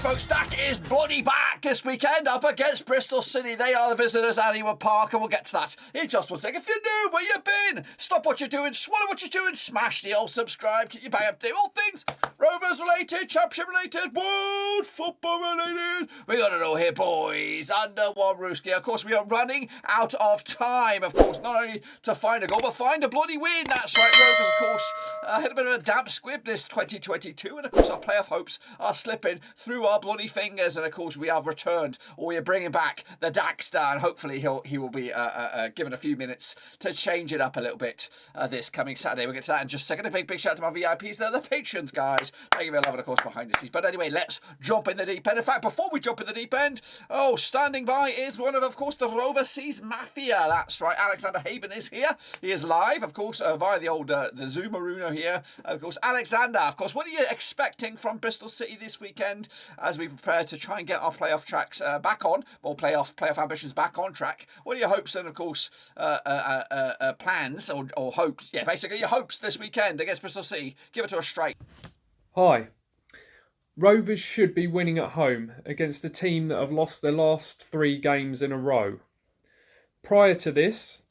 folks, Dack is bloody back this weekend up against Bristol City. They are the visitors at Ewood Park, and we'll get to that in just one second. If you're new, where you been? Stop what you're doing, swallow what you're doing, smash the old subscribe, keep your bang up to date. All things Rovers related, Championship related, world football related. We got it all here, boys. Under one rooski. Of course, we are running out of time. Of course, not only to find a goal, but find a bloody win. That's right, Rovers, of course, had a bit of a damp squib this 2022, and of course, our playoff hopes are slipping through our bloody fingers. And of course, we have returned, or we are bringing back the Dackster, and hopefully he will be given a few minutes to change it up a little bit this coming Saturday. We'll get to that in just a second. A big shout out to my VIPs. They're the patrons, guys. Thank you very much, of course, behind the scenes. But anyway, let's jump in the deep end. In fact, before we jump in the deep end, standing by is one of course, the Rover Seas Mafia. That's right, Alexander Haben is here. He is live, of course, via the old the Zoomarooner here. Of course, Alexander, of course, what are you expecting from Bristol City this weekend as we prepare to try and get our playoff tracks back on, or playoff ambitions back on track? What are your hopes and, of course, plans or hopes? Yeah, basically your hopes this weekend against Bristol City. Give it to us straight. Hi. Rovers should be winning at home against a team that have lost their last 3 games in a row. Prior to this,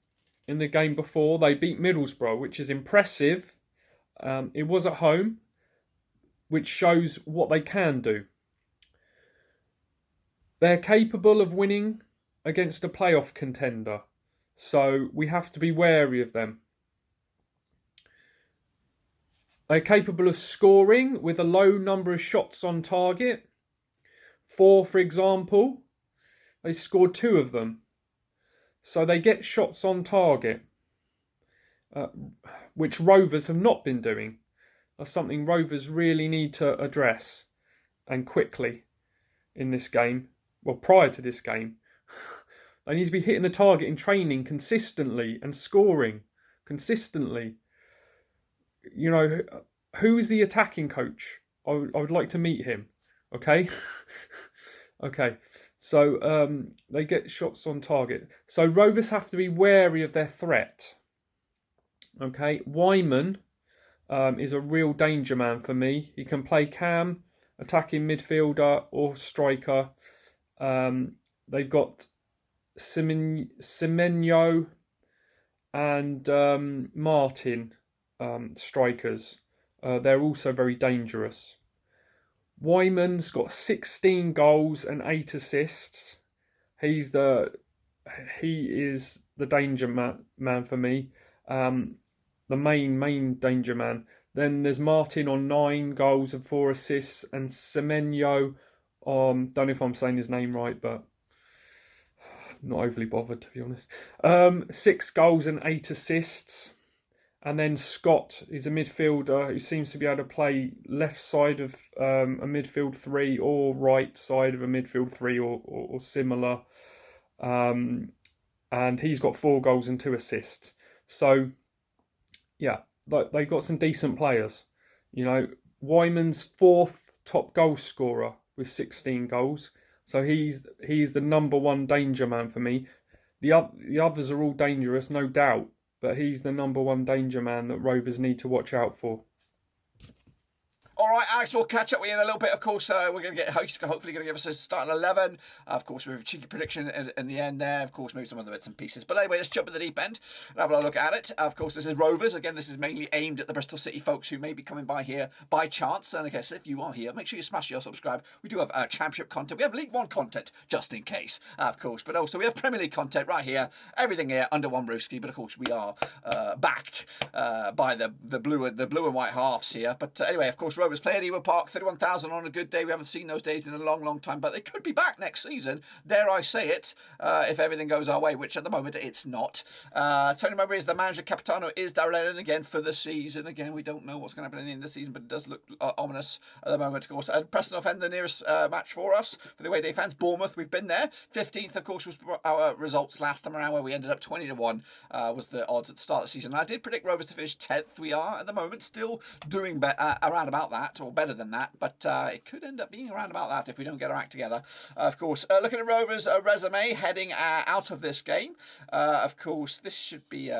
in the game before, they beat Middlesbrough, which is impressive. It was at home, which shows what they can do. They're capable of winning against a playoff contender, so we have to be wary of them. They're capable of scoring with a low number of shots on target. 4, for example, they scored 2 of them. So they get shots on target, which Rovers have not been doing. That's something Rovers really need to address, and quickly, in this game. Well, prior to this game. They need to be hitting the target in training consistently and scoring consistently. You know, who is the attacking coach? I would like to meet him. Okay? Okay. So they get shots on target. So Rovers have to be wary of their threat. Okay? Wyman is a real danger man for me. He can play cam, attacking midfielder or striker. They've got Semenyo and Martin, strikers. They're also very dangerous. Wyman's got 16 goals and 8 assists. He is the danger man for me. The main danger man. Then there's Martin on 9 goals and 4 assists, and Semenyo, don't know if I'm saying his name right, but not overly bothered, to be honest. 6 goals and 8 assists. And then Scott is a midfielder who seems to be able to play left side of a midfield 3 or right side of a midfield 3 or similar. And he's got 4 goals and 2 assists. So, yeah, they've got some decent players. You know, Wyman's 4th top goal scorer with 16 goals. So he's the number 1 danger man for me. The others are all dangerous, no doubt. But he's the number 1 danger man that Rovers need to watch out for. All right, Alex, we'll catch up with you in a little bit. Of course, we're going to get hopefully going to give us a starting 11. Of course, we have a cheeky prediction in the end there. Of course, maybe some other bits and pieces. But anyway, let's jump in the deep end and have a look at it. Of course, this is Rovers. Again, this is mainly aimed at the Bristol City folks who may be coming by here by chance. And I guess if you are here, make sure you smash your subscribe. We do have Championship content. We have League One content, just in case, of course. But also, we have Premier League content right here. Everything here under one roofski. But of course, we are backed by the blue and white halves here. But anyway, of course, Rovers play at Ewood Park. 31,000 on a good day. We haven't seen those days in a long time, but they could be back next season. Dare I say it, if everything goes our way, which at the moment it's not. Tony Mowbray is the manager. Capitano is Darrell Lennon again for the season. Again, we don't know what's going to happen at the end of the season, but it does look ominous at the moment, of course. Preston North End, the nearest match for us, for the away day fans. Bournemouth, we've been there. 15th, of course, was our results last time around, where we ended up 20-1, was the odds at the start of the season. And I did predict Rovers to finish 10th. We are, at the moment, still doing around about that, or better than that, but it could end up being around about that if we don't get our act together. Of course, looking at Rovers' resume heading out of this game. Of course, this should be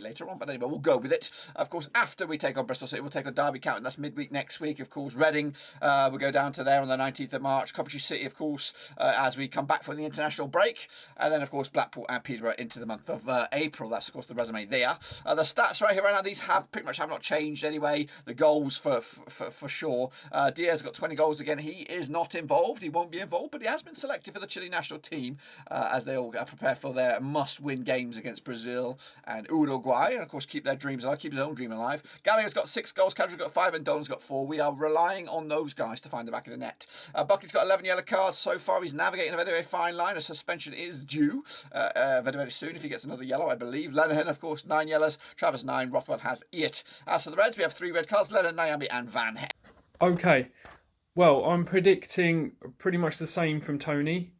later on, but anyway, we'll go with it. Of course, after we take on Bristol City, we'll take on Derby County. That's midweek next week. Of course, Reading, we'll go down to there on the 19th of March. Coventry City, of course, as we come back from the international break. And then, of course, Blackpool and Peterborough into the month of April. That's, of course, the resume there. The stats right here, right now, these pretty much have not changed anyway. The goals for sure. Diaz got 20 goals again. He is not involved. He won't be involved, but he has been selected for the Chile national team as they all prepare for their must-win games against Brazil and Uruguay. And, of course, keep their dreams alive, keep his own dream alive. Gallagher's got 6 goals. Cadry's got 5 and Dolan's got 4. We are relying on those guys to find the back of the net. Buckley's got 11 yellow cards so far. He's navigating a very, very fine line. A suspension is due very, very soon if he gets another yellow, I believe. Lenihan, of course, 9 yellows. Travers 9. Rothwell has 8. As for the Reds, we have 3 red cards. Lennon, Nyambi and Van Heck. Okay. Well, I'm predicting pretty much the same from Tony.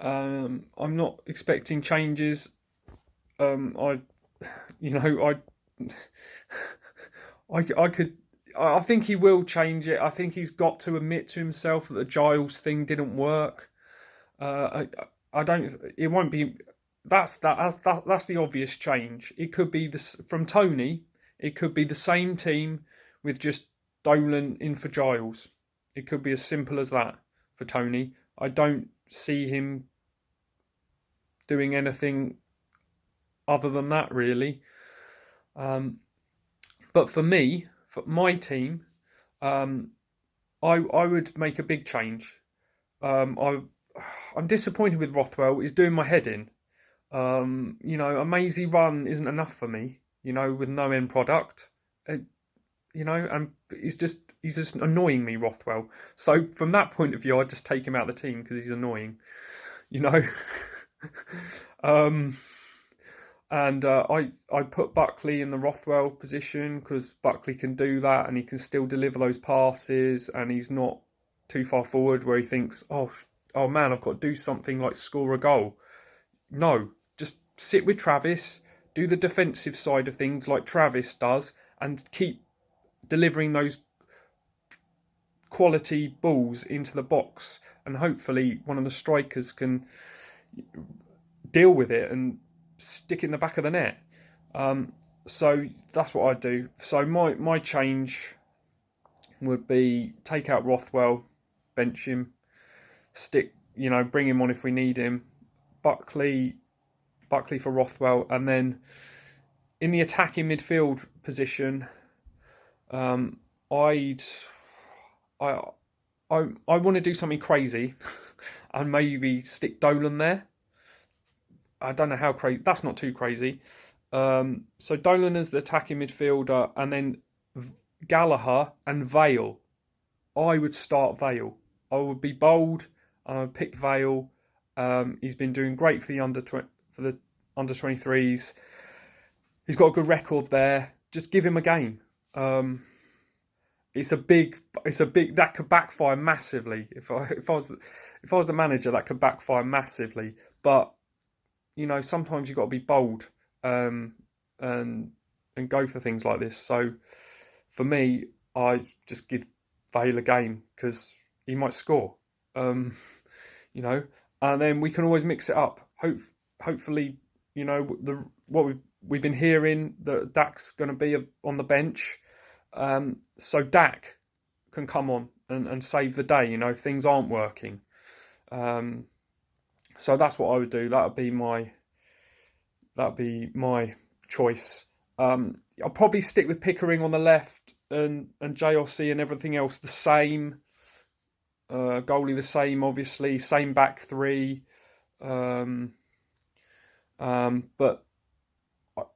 I'm not expecting changes. I think he will change it. I think he's got to admit to himself that the Giles thing didn't work. I don't. It won't be. That's the obvious change. It could be this from Tony. It could be the same team with just Dolan in for Giles. It could be as simple as that for Tony. I don't see him doing anything other than that, really. But for me, for my team, I would make a big change. I'm disappointed with Rothwell. He's doing my head in. A mazy run isn't enough for me. With no end product. And he's just annoying me, Rothwell. So from that point of view, I'd just take him out of the team because he's annoying. And I put Buckley in the Rothwell position because Buckley can do that and he can still deliver those passes and he's not too far forward where he thinks, oh man, I've got to do something like score a goal. No, just sit with Travis, do the defensive side of things like Travis does and keep delivering those quality balls into the box and hopefully one of the strikers can deal with it and stick in the back of the net. So that's what I'd do. So my change would be take out Rothwell, bench him, bring him on if we need him. Buckley for Rothwell, and then in the attacking midfield position, I want to do something crazy and maybe stick Dolan there. I don't know how crazy. That's not too crazy. So Dolan as the attacking midfielder, and then Gallagher and Vale. I would start Vale. I would be bold. I would pick Vale. He's been doing great for the under 23s. He's got a good record there. Just give him a game. It's a big that could backfire massively. If I was the manager, that could backfire massively. But sometimes you've got to be bold and go for things like this. So for me, I just give Vale a game because he might score. And then we can always mix it up. Hopefully, what we've been hearing that Dack's going to be on the bench. So Dack can come on and save the day, if things aren't working. So that's what I would do. That'd be my choice. I'll probably stick with Pickering on the left and JLC and everything else the same. Goalie the same, obviously. Same back three. But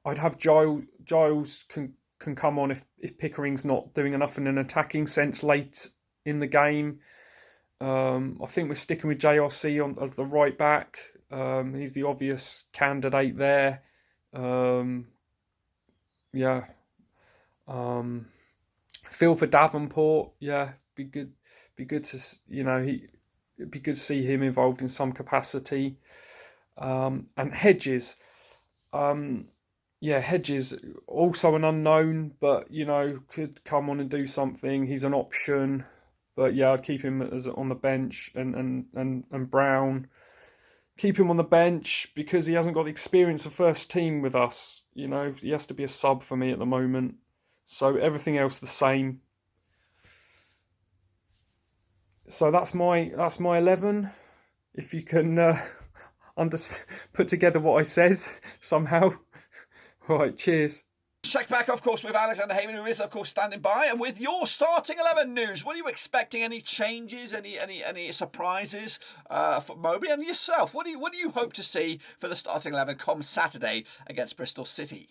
I'd have Giles can come on if Pickering's not doing enough in an attacking sense late in the game. I think we're sticking with JRC as the right back. He's the obvious candidate there. Phil for Davenport. Yeah, be good. Be good to it'd be good to see him involved in some capacity. And Hedges. Yeah, Hedges also an unknown, but could come on and do something. He's an option, but yeah, I'd keep him as on the bench, and Brown, keep him on the bench because he hasn't got the experience of first team with us. He has to be a sub for me at the moment. So everything else the same. So that's my 11. If you can under put together what I said somehow. All right, cheers. Check back, of course, with Alexander Heyman, who is, of course, standing by, and with your starting 11 news. What are you expecting? Any changes? Any surprises for Moby and yourself? What do you hope to see for the starting 11 come Saturday against Bristol City?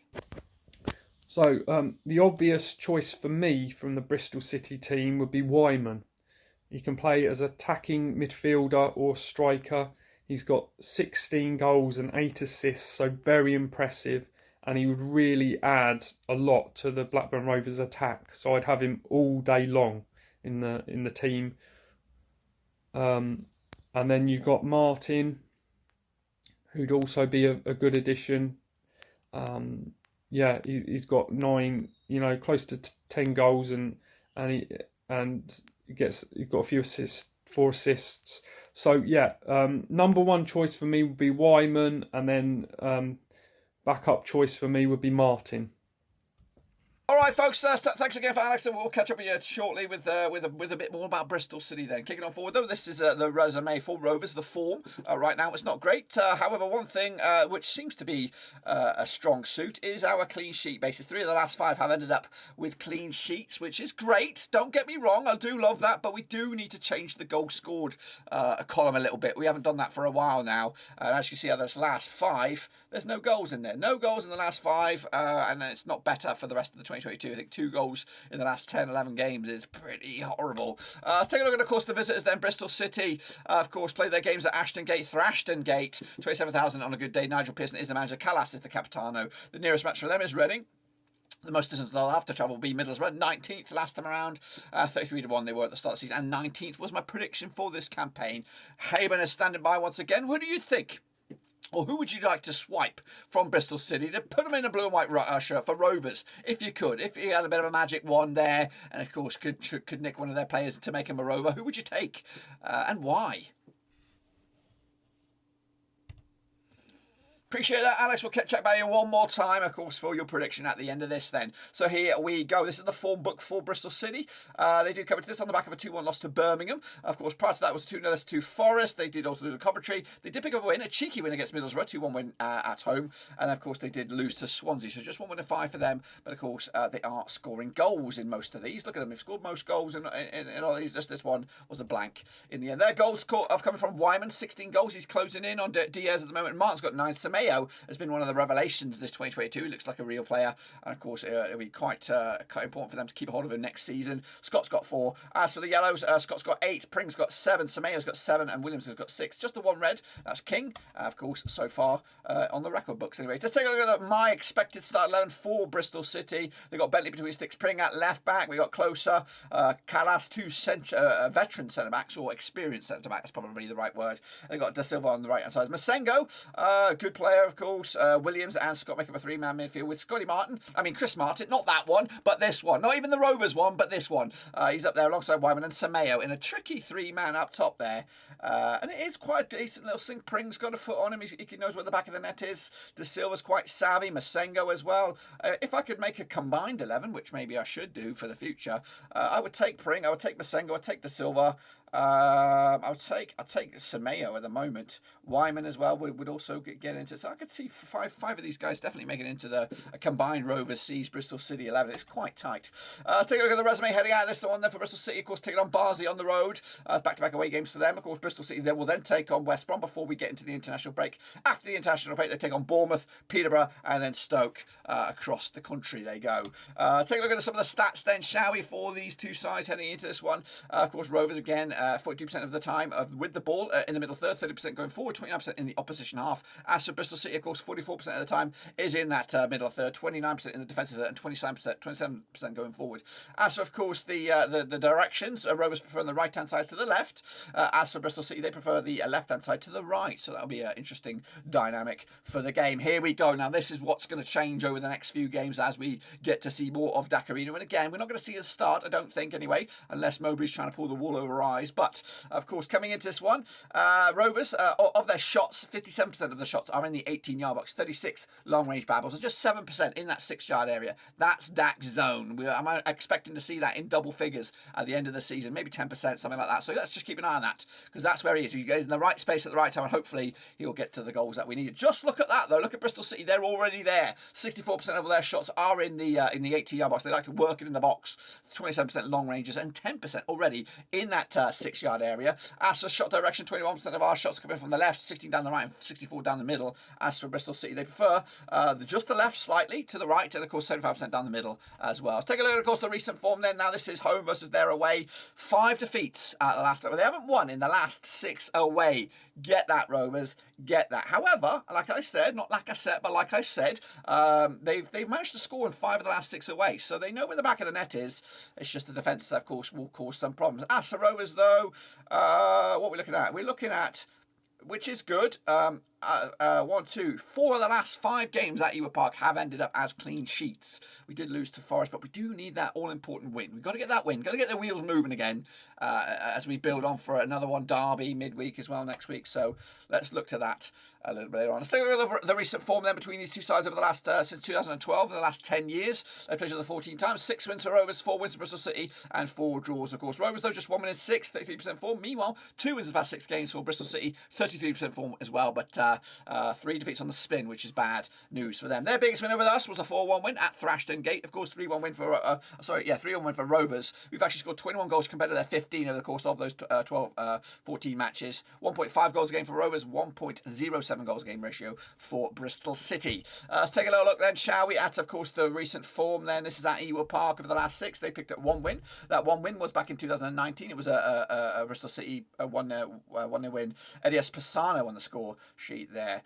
So the obvious choice for me from the Bristol City team would be Wyman. He can play as attacking midfielder or striker. He's got 16 goals and 8 assists, so very impressive. And he would really add a lot to the Blackburn Rovers attack. So I'd have him all day long in the team. And then you've got Martin, who'd also be a good addition. He's got 9, close to 10 goals, and he's got a few assists, 4 assists. So yeah, number one choice for me would be Wyman, and then backup choice for me would be Martin. All right, folks. Thanks again for Alex, and we'll catch up with you shortly with a bit more about Bristol City. Then kicking on forward, though, this is the resume for Rovers. The form right now it's not great. However, one thing which seems to be a strong suit is our clean sheet basis. 3 of the last 5 have ended up with clean sheets, which is great. Don't get me wrong, I do love that, but we do need to change the goal scored column a little bit. We haven't done that for a while now, and as you see, this last 5, there's no goals in there. No goals in the last 5, and it's not better for the rest of the 2022. I think 2 goals in the last 10, 11 games is pretty horrible. Let's take a look at, of course, the visitors then. Bristol City, of course, play their games at Ashton Gate, Thrashton Gate. 27,000 on a good day. Nigel Pearson is the manager. Callas is the capitano. The nearest match for them is Reading. The most distance they'll have to travel will be Middlesbrough. 19th last time around. 33-1 they were at the start of the season. And 19th was my prediction for this campaign. Heyman is standing by once again. Who do you think? Or who would you like to swipe from Bristol City to put them in a blue and white shirt for Rovers, if you could? If you had a bit of a magic wand there, and of course could nick one of their players to make him a Rover, who would you take? And why? Appreciate that, Alex. We'll check back in one more time, of course, for your prediction at the end of this then. So here we go. This is the form book for Bristol City. They did come into this on the back of a 2-1 loss to Birmingham. Of course, prior to that was a 2-0 loss to Forest. They did also lose to Coventry. They did pick up a win, a cheeky win against Middlesbrough, 2-1 win at home. And of course, they did lose to Swansea. So just 1 win and 5 for them. But of course, they are scoring goals in most of these. Look at them. They've scored most goals in all these. Just this one was a blank in the end. Their goals have coming from Wyman, 16 goals. He's closing in on Diaz at the moment. Martin's got 9. Samayo has been one of the revelations this 2022. He looks like a real player, and of course it'll be quite important for them to keep a hold of him next season. Scott's got 4. As for the yellows, Scott's got 8, Pring's got 7, Samayo's got 7, and Williams has got 6. Just the 1 red. That's King, of course, so far on the record books. Anyway, let's take a look at my expected start 11 for Bristol City. They got Bentley between sticks, Pring at left back. We got Closer, Callas, 2 veteran centre backs, or experienced centre back. That's probably the right word. They got Da Silva on the right hand side. Masengo, good player, of course. Williams and Scott make up a 3-man midfield with Chris Martin, not that one, but this one. Not even the Rovers one, but this one. He's up there alongside Wyman and Samayo in a tricky 3-man up top there. And it is quite a decent little sink. Pring's got a foot on him. He knows where the back of the net is. Da Silva's quite savvy. Masengo as well. If I could make a combined 11, which maybe I should do for the future, I would take Pring, I would take Masengo, I would take Da Silva. I'll take Samayo at the moment. Wyman as well would also get into. So I could see five of these guys definitely making it into a combined Rovers Seas Bristol City 11. It's quite tight. Let's take a look at the resume heading out. This is the one then for Bristol City. Of course, taking on Barnsley on the road. Back-to-back away games for them. Of course, Bristol City will then take on West Brom before we get into the international break. After the international break, they take on Bournemouth, Peterborough, and then Stoke. Across the country they go. Take a look at some of the stats then, shall we, for these two sides heading into this one. Of course, Rovers again. 42% of the time with the ball in the middle third, 30% going forward, 29% in the opposition half. As for Bristol City, of course, 44% of the time is in that middle third, 29% in the defensive third, and 27% going forward. As for, of course, the directions, Rovers prefer the right-hand side to the left. As for Bristol City, they prefer the left-hand side to the right. So that'll be an interesting dynamic for the game. Here we go. Now, this is what's going to change over the next few games as we get to see more of Dack Arena. And again, we're not going to see a start, I don't think, anyway, unless Mowbray's trying to pull the wool over our eyes. But, of course, coming into this one, Rovers, of their shots, 57% of the shots are in the 18-yard box, 36 long-range babbles, and just 7% in that 6-yard area. That's Dack's zone. I'm expecting to see that in double figures at the end of the season, maybe 10%, something like that. So let's just keep an eye on that, because that's where he is. He's in the right space at the right time, and hopefully he'll get to the goals that we need. Just look at that, though. Look at Bristol City. They're already there. 64% of their shots are in the 18-yard box. They like to work it in the box. 27% long ranges and 10% already in that 6-yard area. As for shot direction, 21% of our shots coming from the left, 16 down the right, and 64 down the middle. As for Bristol City, they prefer just the left slightly to the right, and of course 75% down the middle as well. Let's take a look at, of course, the recent form then. Now this is home versus their away. 5 defeats at the last. They haven't won in the last 6 away. Get that, Rovers. Get that. However, like I said, not like I said, but like I said, they've managed to score in 5 of the last 6 away. So they know where the back of the net is. It's just the defence that, of course, will cause some problems. As for Rovers, though, what are we looking at? We're looking at, which is good, 4 of the last 5 games at Ewood Park have ended up as clean sheets. We did lose to Forest, but we do need that all-important win. We've got to get that win. Got to get the wheels moving again as we build on for another one, Derby, midweek as well next week. So let's look to that a little bit later on. Let's take a look at the recent form then between these two sides over the last, since 2012, in the last 10 years. They played each other 14 times. 6 wins for Rovers, 4 wins for Bristol City, and 4 draws, of course. Rovers, though, just 1 win in 6, 33% form. Meanwhile, 2 wins in the past 6 games for Bristol City, 33% form as well, but 3 defeats on the spin, which is bad news for them. Their biggest win over us was a 4-1 win at Thrashton Gate. Of course, 3-1 win for 3-1 win for Rovers. We've actually scored 21 goals compared to their 15 over the course of those 14 matches. 1.5 goals a game for Rovers, 1.07 goals a game ratio for Bristol City. Let's take a little look then, shall we, at, of course, the recent form then. This is at Ewood Park. Over the last 6, they picked up 1 win. That 1 win was back in 2019. It was a Bristol City 1-0 win. Eddie Espasano on the score sheet there.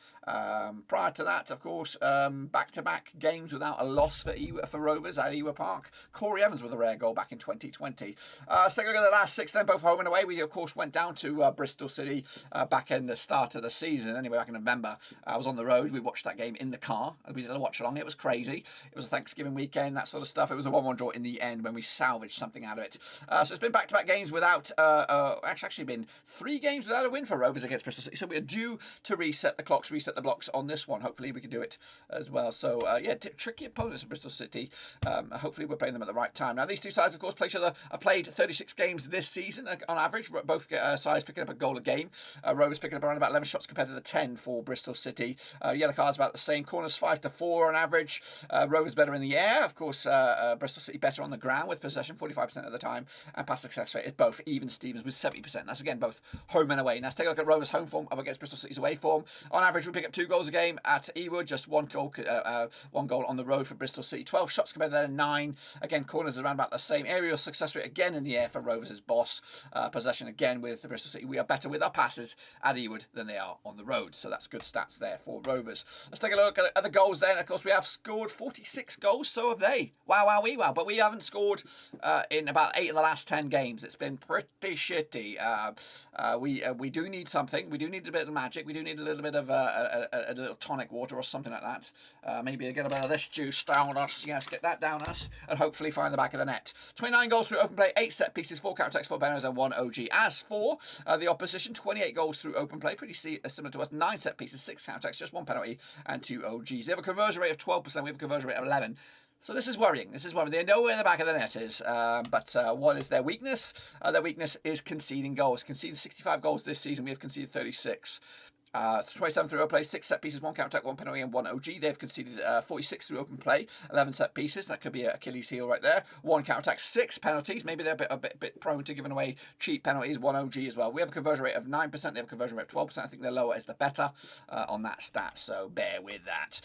Prior to that, of course, back-to-back games without a loss for Rovers at Ewood Park. Corey Evans with a rare goal back in 2020. Let's take a look at the last 6 then, both home and away. We, of course, went down to Bristol City back in the start of the season. Anyway, back in November, I was on the road. We watched that game in the car. We did a watch-along. It was crazy. It was a Thanksgiving weekend, that sort of stuff. It was a 1-1 draw in the end when we salvaged something out of it. So it's been back-to-back games without... actually been 3 games without a win for Rovers against Bristol City. So we're due to reset the clocks, reset the blocks on this one. Hopefully we can do it as well. So tricky opponents for Bristol City. Hopefully we're playing them at the right time. Now these two sides, of course, play each other. Have played 36 games this season on average. Both sides picking up a goal a game. Rovers picking up around about 11 shots compared to the 10 for Bristol City. Yellow cards about the same. Corners 5 to 4 on average. Rovers better in the air. Of course, Bristol City better on the ground with possession 45% of the time, and pass success rate is both even Stevens with 70%. That's again both home and away. Now let's take a look at Rovers' home form up against Bristol City's away form. On average, we pick up 2 goals a game at Ewood, just 1 goal on the road for Bristol City. 12 shots compared to their 9. Again, corners around about the same. Aerial success rate again in the air for Rovers' boss. Possession again with the Bristol City. We are better with our passes at Ewood than they are on the road. So that's good stats there for Rovers. Let's take a look at the goals then. Of course, we have scored 46 goals. So have they. Wow. But we haven't scored in about 8 of the last 10 games. It's been pretty shitty. We do need something. We do need a bit of magic. We do need a little bit of a little tonic water or something like that. Maybe get a bit of this juice down us. Yes, get that down us, and hopefully find the back of the net. 29 goals through open play, 8 set pieces, 4 counter attacks, 4 banners, and 1 OG. As for the opposition, 28 goals through open play, pretty similar to us. 9 set pieces, 6 counter attacks, just 1 penalty, and 2 OGs. They have a conversion rate of 12%. We have a conversion rate of 11%. So this is worrying. They know where the back of the net is. But what is their weakness? Their weakness is conceding goals. Conceded 65 goals this season. We have conceded 36. 27 through open play, 6 set pieces, 1 counter attack, 1 penalty, and 1 OG. They've conceded 46 through open play, 11 set pieces. That could be an Achilles heel right there. 1 counter attack, 6 penalties. Maybe they're a bit prone to giving away cheap penalties. 1 OG as well. We have a conversion rate of 9%. They have a conversion rate of 12%. I think the lower is the better on that stat. So bear with that.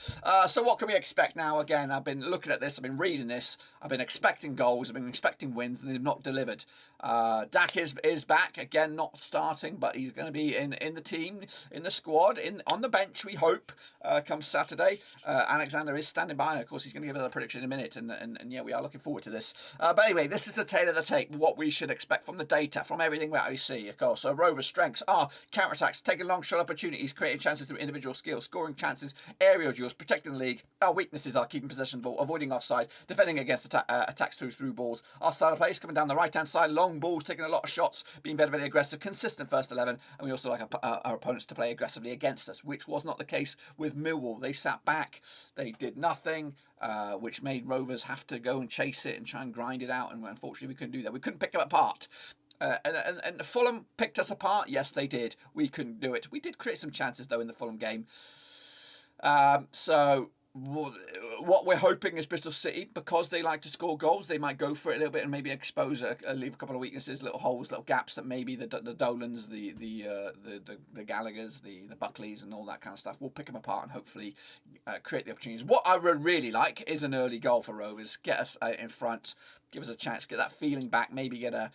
So what can we expect now? Again, I've been looking at this. I've been reading this. I've been expecting goals. I've been expecting wins, and they've not delivered. Dack is back again, not starting, but he's going to be in the team, in the squad on the bench, we hope, come Saturday. Alexander is standing by. Of course, he's going to give us a prediction in a minute. And yeah, we are looking forward to this. But anyway, this is the tale of the tape, what we should expect from the data, from everything that we see, of course. So Rovers' strengths are counterattacks, taking long shot opportunities, creating chances through individual skills, scoring chances, aerial duels, protecting the league. Our weaknesses are keeping possession of the ball, avoiding offside, defending against attacks through balls. Our style of play is coming down the right-hand side, long balls, taking a lot of shots, being very, very aggressive, consistent first 11, and we also like our opponents to play aggressively against us, which was not the case with Millwall. They sat back, they did nothing, which made Rovers have to go and chase it and try and grind it out, and unfortunately we couldn't do that. We couldn't pick them apart. And Fulham picked us apart. Yes, they did. We couldn't do it. We did create some chances, though, in the Fulham game. So what we're hoping is Bristol City, because they like to score goals, they might go for it a little bit and maybe expose, leave a couple of weaknesses, little holes, little gaps that maybe the Dolans, the Gallaghers, the Buckleys, and all that kind of stuff will pick them apart and hopefully create the opportunities. What I would really like is an early goal for Rovers, get us in front, give us a chance, get that feeling back, maybe get a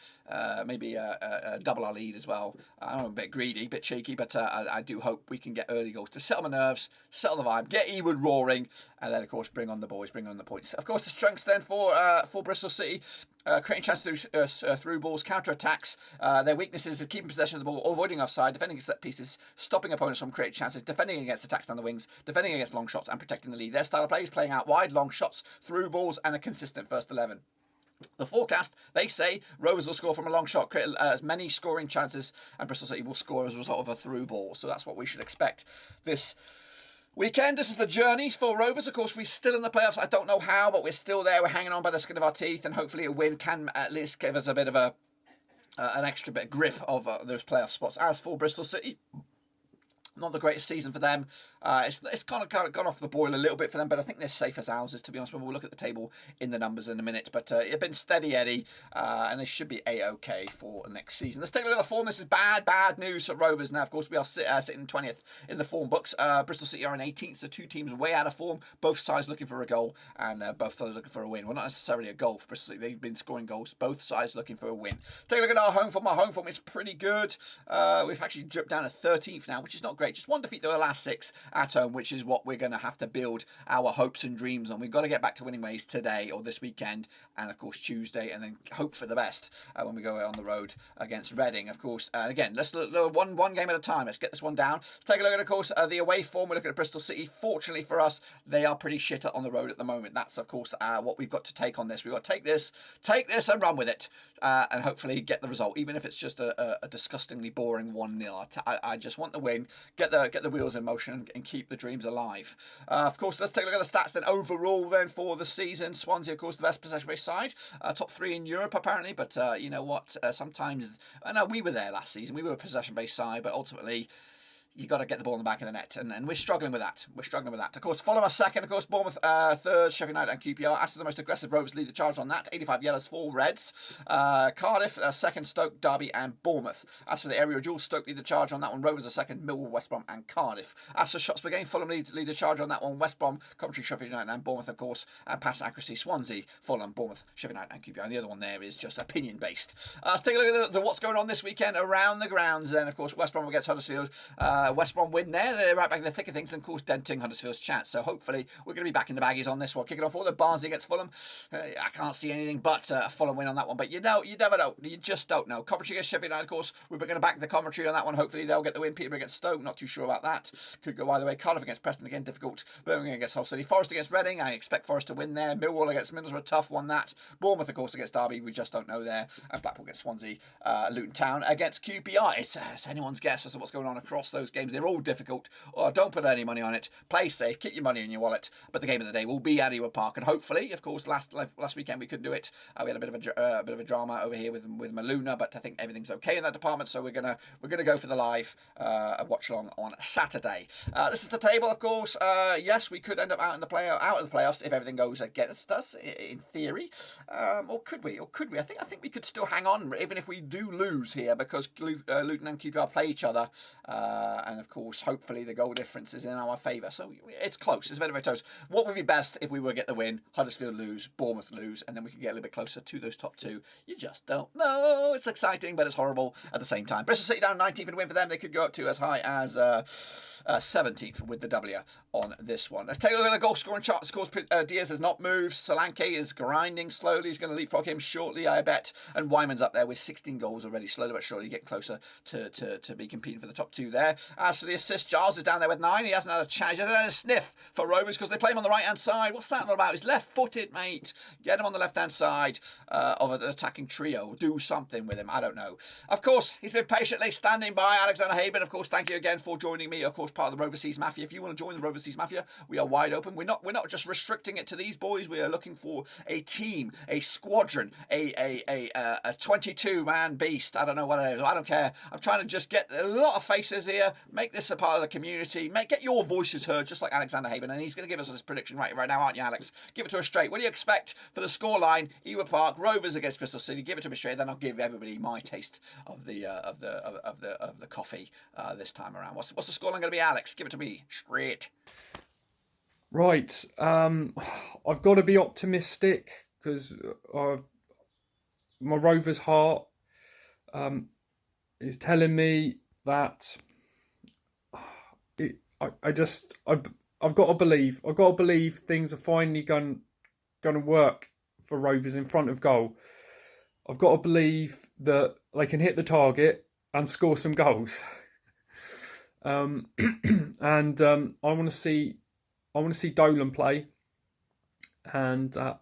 double our lead as well. I'm a bit greedy, a bit cheeky, but I do hope we can get early goals to settle my nerves, settle the vibe, get Ewood roaring, and then of course bring on the boys, bring on the points. Of course, the strengths then for Bristol City. Creating chances through balls, counter-attacks. Their weaknesses are keeping possession of the ball, avoiding offside, defending set pieces, stopping opponents from creating chances, defending against attacks down the wings, defending against long shots, and protecting the lead. Their style of play is playing out wide, long shots, through balls, and a consistent first 11. The forecast, they say Rovers will score from a long shot, create as many scoring chances, and Bristol City will score as a result of a through ball. So that's what we should expect this weekend. This is the journey for Rovers. Of course, we're still in the playoffs. I don't know how, but we're still there. We're hanging on by the skin of our teeth, and hopefully a win can at least give us a bit of an extra bit of grip of those playoff spots. As for Bristol City, not the greatest season for them. It's kind of gone off the boil a little bit for them, but I think they're safe as houses, to be honest. We'll look at the table in the numbers in a minute, but it's been steady Eddie, and they should be A-OK for next season. Let's take a look at the form. This is bad news for Rovers. Now, of course, we are sitting 20th in the form books. Bristol City are in 18th, so two teams way out of form. Both sides looking for a goal, and both sides looking for a win. Well, not necessarily a goal for Bristol City. They've been scoring goals. Both sides looking for a win. Take a look at our home form. Our home form is pretty good. We've actually dripped down to 13th now, which is not great. Just one defeat though, the last 6 at home, which is what we're going to have to build our hopes and dreams on. We've got to get back to winning ways today or this weekend, and of course Tuesday, and then hope for the best when we go on the road against Reading, of course. And again, let's look one game at a time. Let's get this one down. Let's take a look at, of course, the away form. We're looking at Bristol City. Fortunately for us, they are pretty shit on the road at the moment. That's, of course, what we've got to take on this. We've got to take this and run with it, and hopefully get the result, even if it's just a disgustingly boring 1-0. I just want the win, get the wheels in motion, and keep the dreams alive. Of course, let's take a look at the stats then overall then for the season. Swansea, of course, the best possession-based side, top 3 in Europe apparently, but you know what? Sometimes, I know we were there last season. We were a possession-based side, but ultimately, you got to get the ball in the back of the net, and we're struggling with that. Of course, Fulham are second. Of course, Bournemouth third, Sheffield United and QPR. As to the most aggressive, Rovers lead the charge on that. 85 yellows, 4 reds. Cardiff second, Stoke, Derby and Bournemouth. As for the aerial duels, Stoke lead the charge on that one. Rovers are second, Millwall, West Brom and Cardiff. As for shots per game, Fulham lead the charge on that one. West Brom, Coventry, Sheffield United and Bournemouth, of course. And pass accuracy, Swansea, Fulham, Bournemouth, Sheffield United and QPR. And the other one there is just opinion-based. Let's take a look at what's going on this weekend around the grounds then. Of course, West Brom against Huddersfield. West Brom win there. They're right back in the thick of things, and of course denting Huddersfield's chance. So hopefully we're going to be back in the baggies on this one. Kicking off all the Barnsley against Fulham. I can't see anything but a Fulham win on that one. But you never know. You just don't know. Coventry against Sheffield United, of course. We're going to back the Coventry on that one. Hopefully they'll get the win. Peterborough against Stoke. Not too sure about that. Could go either way. Cardiff against Preston again, difficult. Birmingham against Hull City. Forest against Reading. I expect Forest to win there. Millwall against Middlesbrough, tough one that. Bournemouth, of course, against Derby. We just don't know there. And Blackpool against Swansea. Luton Town against QPR. It's anyone's guess as to what's going on across those games. They're all difficult. Don't put any money on it. Play safe. Keep your money in your wallet. But the game of the day will be at Ewood Park, and hopefully, of course, last weekend we couldn't do it. We had a bit of a drama over here with Maluna, but I think everything's okay in that department. So we're gonna go for the live watch along on Saturday. This is the table, of course. Yes, we could end up out of the playoffs if everything goes against us in theory. Or could we? I think we could still hang on even if we do lose here, because Luton and QPR play each other and of course, hopefully the goal difference is in our favour. So it's close. It's very, very close. What would be best if we were to get the win? Huddersfield lose, Bournemouth lose, and then we can get a little bit closer to those top two. You just don't know. It's exciting, but it's horrible at the same time. Bristol City down 19th and win for them. They could go up to as high as 17th with the W on this one. Let's take a look at the goal scoring chart. Of course, Diaz has not moved. Solanke is grinding slowly. He's going to leapfrog him shortly, I bet. And Wyman's up there with 16 goals already, slowly but surely getting closer to be competing for the top two there. As for the assist, Giles is down there with 9. He hasn't had a chance. He hasn't had a sniff for Rovers because they play him on the right-hand side. What's that all about? He's left-footed, mate. Get him on the left-hand side of an attacking trio. Do something with him. I don't know. Of course, he's been patiently standing by. Alexander Haben, of course, thank you again for joining me. Of course, part of the Overseas Mafia. If you want to join the Overseas Mafia, we are wide open. We're not just restricting it to these boys. We are looking for a team, a squadron, a 22-man beast. I don't know what it is. I don't care. I'm trying to just get a lot of faces here. Make this a part of the community. Get your voices heard, just like Alexander Haben. And he's going to give us his prediction right now, aren't you, Alex? Give it to us straight. What do you expect for the scoreline? Ewood Park, Rovers against Bristol City. Give it to me straight. Then I'll give everybody my taste of the coffee this time around. What's the scoreline going to be, Alex? Give it to me straight. Right. I've got to be optimistic because my Rovers heart is telling me that I've got to believe. I've got to believe things are finally going to work for Rovers in front of goal. I've got to believe that they can hit the target and score some goals. And I want to see Dolan play, and I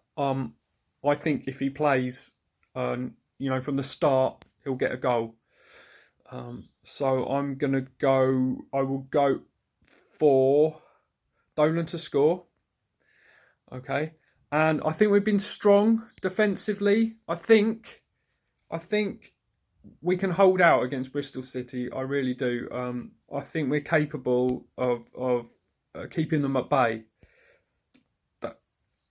think if he plays, from the start, he'll get a goal. So I'm gonna go. I will go for Dolan to score. Okay, and I think we've been strong defensively. I think we can hold out against Bristol City. I really do. I think we're capable of keeping them at bay. But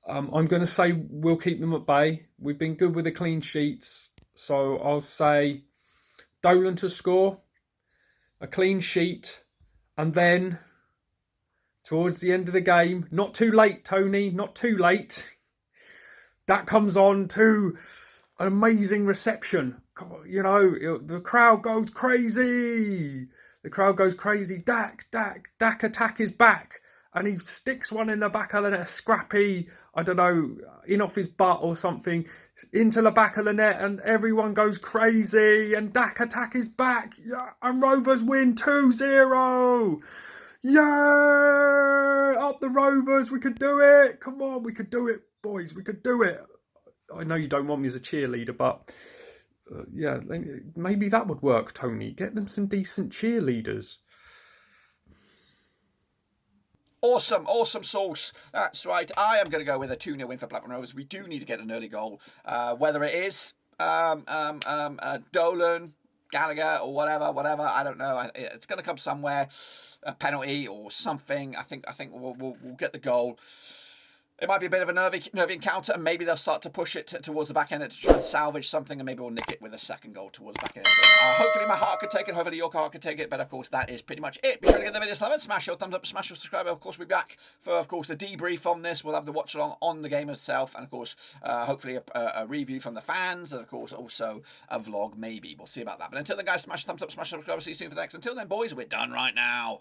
I'm going to say we'll keep them at bay. We've been good with the clean sheets, so I'll say Dolan to score, a clean sheet, and then towards the end of the game, not too late, Tony, not too late. That comes on to an amazing reception. The crowd goes crazy. The crowd goes crazy. Dack attack is back. And he sticks one in the back of the net, scrappy, I don't know, in off his butt or something, into the back of the net, and everyone goes crazy. And Dack attack is back. Yeah, and Rovers win 2-0. Yeah! Up the Rovers, we could do it. Come on, we could do it, boys. We could do it. I know you don't want me as a cheerleader, but maybe that would work, Tony. Get them some decent cheerleaders. Awesome sauce. That's right. I am going to go with a 2-0 win for Blackburn Rovers. We do need to get an early goal. Whether it is Dolan, Gallagher, or whatever, I don't know. It's going to come somewhere. A penalty or something. I think we'll get the goal. It might be a bit of a nervy encounter, and maybe they'll start to push it towards the back end to try and salvage something, and maybe we'll nick it with a second goal towards the back end. Hopefully my heart could take it, hopefully your heart could take it, but of course that is pretty much it. Be sure to give the video a thumbs up, smash your thumbs up, smash your subscribe. Of course we'll be back for, of course, the debrief on this. We'll have the watch along on the game itself, and of course, hopefully a review from the fans, and of course also a vlog maybe. We'll see about that. But until then, guys, smash the thumbs up, smash the subscribe. See you soon for the next. Until then, boys, we're done right now.